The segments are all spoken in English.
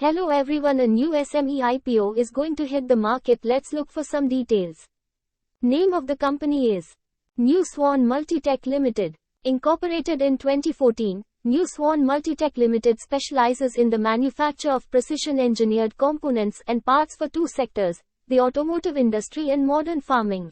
Hello everyone, a new SME IPO is going to hit the market. Let's look for some details. Name of the company is New Swan Multitech Limited. Incorporated in 2014, New Swan Multitech Limited specializes in the manufacture of precision-engineered components and parts for two sectors, the automotive industry and modern farming.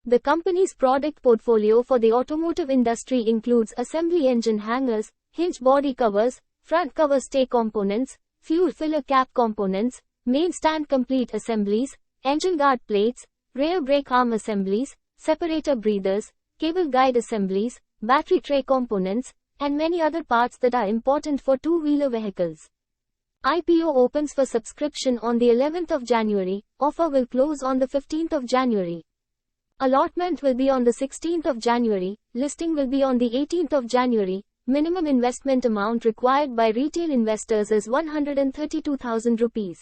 The company's product portfolio for the automotive industry includes assembly engine hangers, hinge body covers, front cover stay components, fuel filler cap components, main stand complete assemblies, engine guard plates, rear brake arm assemblies, separator breathers, cable guide assemblies, battery tray components, and many other parts that are important for two-wheeler vehicles. IPO opens for subscription on the 11th of January, offer will close on the 15th of January. Allotment will be on the 16th of January, listing will be on the 18th of January. Minimum investment amount required by retail investors is 132,000 rupees.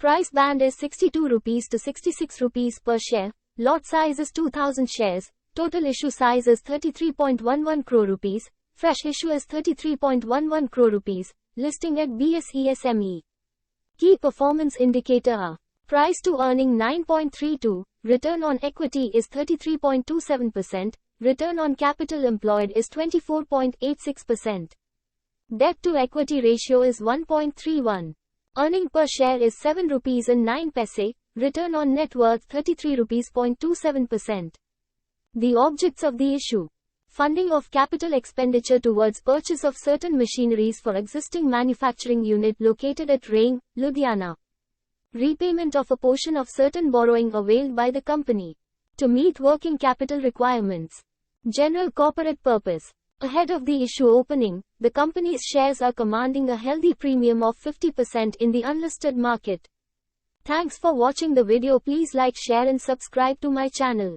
Price band is 62 rupees to 66 rupees per share. Lot size is 2,000 shares. Total issue size is 33.11 crore rupees. Fresh issue is 33.11 crore rupees. Listing at BSE SME. Key performance indicator are price to earning 9.32, return on equity is 33.27%. Return on capital employed is 24.86%. Debt to equity ratio is 1.31. Earning per share is 7 rupees and 9 paise. Return on net worth 33 rupees.27%. The objects of the issue. Funding of capital expenditure towards purchase of certain machineries for existing manufacturing unit located at Raing, Ludhiana. Repayment of a portion of certain borrowing availed by the company to meet working capital requirements. General corporate purpose. Ahead of the issue opening, the company's shares are commanding a healthy premium of 50% in the unlisted market. Thanks for watching the video. Please like, share and subscribe to my channel.